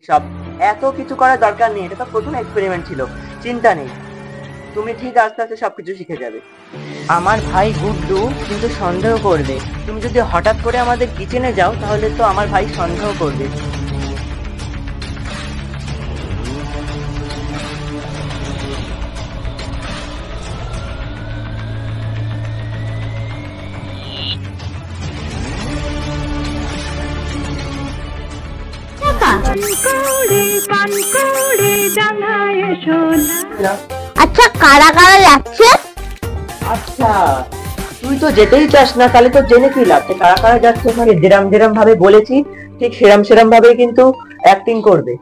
সব এত কিছু করার দরকার নেই, এটা তো প্রথম এক্সপেরিমেন্ট ছিল। চিন্তা নেই, তুমি ঠিক আস্তে আস্তে সবকিছু শিখে যাবে। আমার ভাই গুড্ডু কিন্তু সন্দেহ করবে। তুমি যদি হঠাৎ করে আমাদের কিচেনে যাও তাহলে তো আমার ভাই সন্দেহ করবে। আচ্ছা, কারা কারা যাচ্ছে? আচ্ছা, তুই তো যেতেই চাস না, তাহলে তো জেনে কি লাভ? কারা কারা যাচ্ছে ওখানে যেরাম যেরাম ভাবে বলেছি ঠিক সেরাম ভাবে কিন্তু অ্যাক্টিং করবে।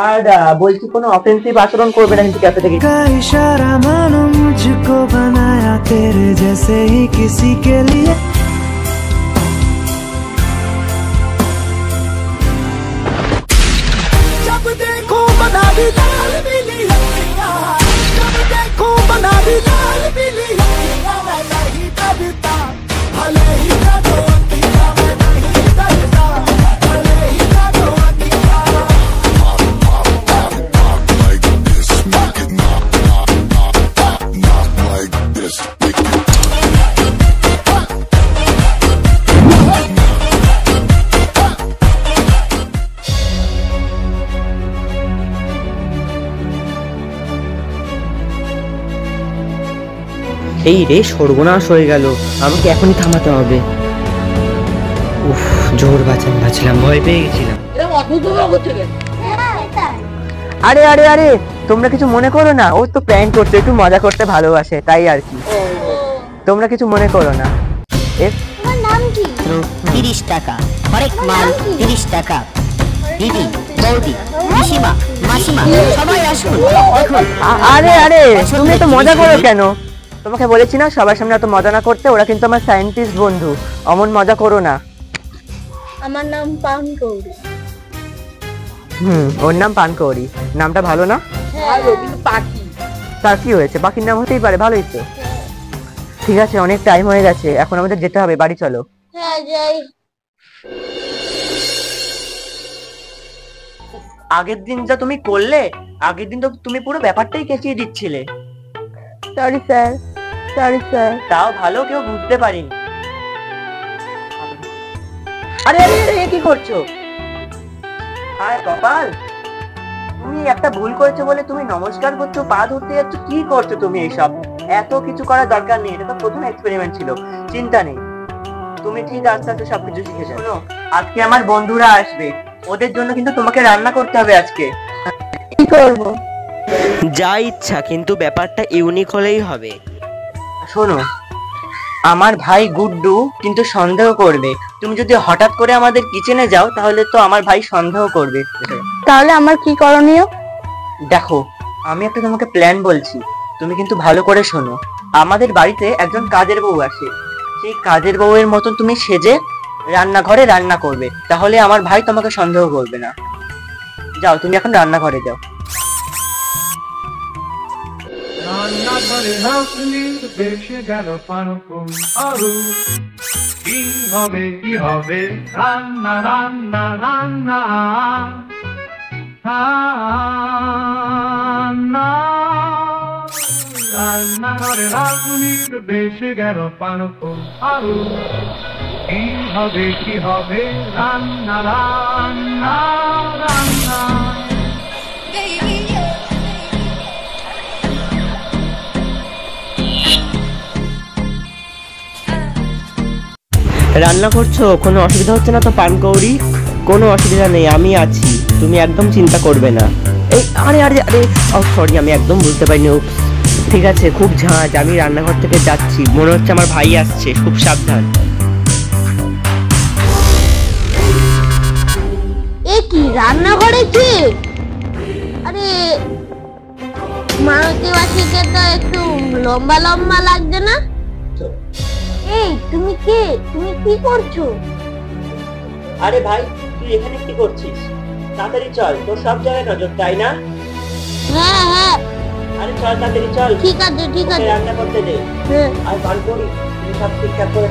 আর বলছি কোনো অফেন্সিভ আচরণ করবে না কিন্তু ক্যাফে থেকে। इशारा मानो मुझको बनाया तेरे जैसे ही किसी के लिए। जब देखो बना दी लाल पीली अखियां, जब देखो बना दी लाल पीली अखियां, मैं नहीं डरता भले ही ना दो अखियां, मैं नहीं डरता भले ही ना दो अखियां। এই রে, সর্বনাশ হয়ে গেল, আমাকে এখনই থামাতে হবে। উফ, জোর বাঁচলাম, ভয় পেয়ে গেছিলাম। আরে আরে আরে, তোমরা কিছু মনে করো না, ও তো প্র্যাঙ্ক করতে, একটু মজা করতে ভালোবাসে, তাই আর কি। তোমরা কিছু মনে করো না। তোমার নাম কি? 30 টাকা হরেক মাল, 30 টাকা। দিদি, বৌদি, পিসিমা, মাসিমা সবাই আসুন দেখুন। আরে আরে, তুমি তো মজা করো কেন? তোমাকে বলেছি না সবার সামনে এত মজা না করতে, ওরা কিন্তু আমার সায়েন্টিস্ট বন্ধু, অমন মজা করো না। আমার নাম পানকৌড়ি। ওর নাম পানকৌড়ি, নামটা ভালো না? ভালো, কিন্তু পাখি। তার কি হয়েছে, পাখির নাম হতেই পারে, ভালোই তো। ঠিক আছে, অনেক টাইম হয়ে গেছে, এখন আমাদের যেতে হবে, বাড়ি চলো। হ্যাঁ, যাই। আগের দিন যা তুমি করলে, আগের দিন তো তুমি পুরো ব্যাপারটাই কেচিয়ে দিচ্ছিলে। Sorry sir, sorry sir. তাও ভালো কেউ বুঝতে পারিনি। আরে আরে আরে, কি করছো? হায় কপাল, তুমি একটা ভুল করেছো বলে তুমি নমস্কার করছো, পা ধরতে যাচ্ছ, কি করছো তুমি? এইসব এত কিছু করার দরকার নেই, এটা তো প্রথম এক্সপেরিমেন্ট ছিল। চিন্তা নেই, তুমি ঠিক আস্তে আস্তে সবকিছু শিখে যাবে। শোনো, আজকে আমার বন্ধুরা আসবে, ওদের জন্য কিন্তু তোমাকে রান্না করতে হবে আজকে। কি করবো? যা ইচ্ছা, কিন্তু ব্যাপারটা ইউনিক হলেই হবে। শোনো, আমার ভাই গুড্ডু কিন্তু সন্দেহ করবে। তুমি যদি হঠাৎ করে আমাদের কিচেনে যাও তাহলে তো আমার ভাই সন্দেহ করবে। তাহলে আমার কি করণীয়? দেখো, আমি একটা তোমাকে প্ল্যান বলছি, তুমি কিন্তু ভালো করে শোনো। আমাদের বাড়িতে একজন কাজের বউ আসে, সেই কাজের বউয়ের মতন তুমি সেজে রান্নাঘরে রান্না করবে, তাহলে আমার ভাই তোমাকে সন্দেহ করবে না। যাও, তুমি এখন রান্নাঘরে যাও। রান্নাঘরে রাখলি বেশে গেল পানকুম আরু, কি হবে কি হবে, রান্না রান্না রান্না রান্না। রান্নাঘরে রাখলি বেশে গেল পানকুম আরু, কি হবে কি হবে, রান্না রান্না রান্না। রান্না করছো, কোনো অসুবিধা হচ্ছে না তো পানকৌড়ি? কোনো অসুবিধা নেই, আমি আছি, তুমি একদম চিন্তা করবে না। এই আরে আরে আরে, সরি, আমি একদম বুঝতে পারিনি। ঠিক আছে, খুব ঝাঁজ, আমি রান্নাঘর থেকে যাচ্ছি, মনে হচ্ছে আমার ভাই আসছে, খুব সাবধান। এ কি, রান্নাঘরে কে? আরে মারুতি বাসিকে তো একটু লম্বা লম্বা লাগছে না? এই তুমি কে? তুমি কি করছো? আরে ভাই, তুই এখানে কি করছিস? তাড়াতাড়ি চল, তোর সব জায়গায় নজর, তাই না? হ্যাঁ হ্যাঁ, আরে চল তাড়াতাড়ি চল। ঠিক আছে ঠিক আছে, রান্না করতে দে। হ্যাঁ। আর পানকৌড়ি, তুমি সব ঠিকঠাক করে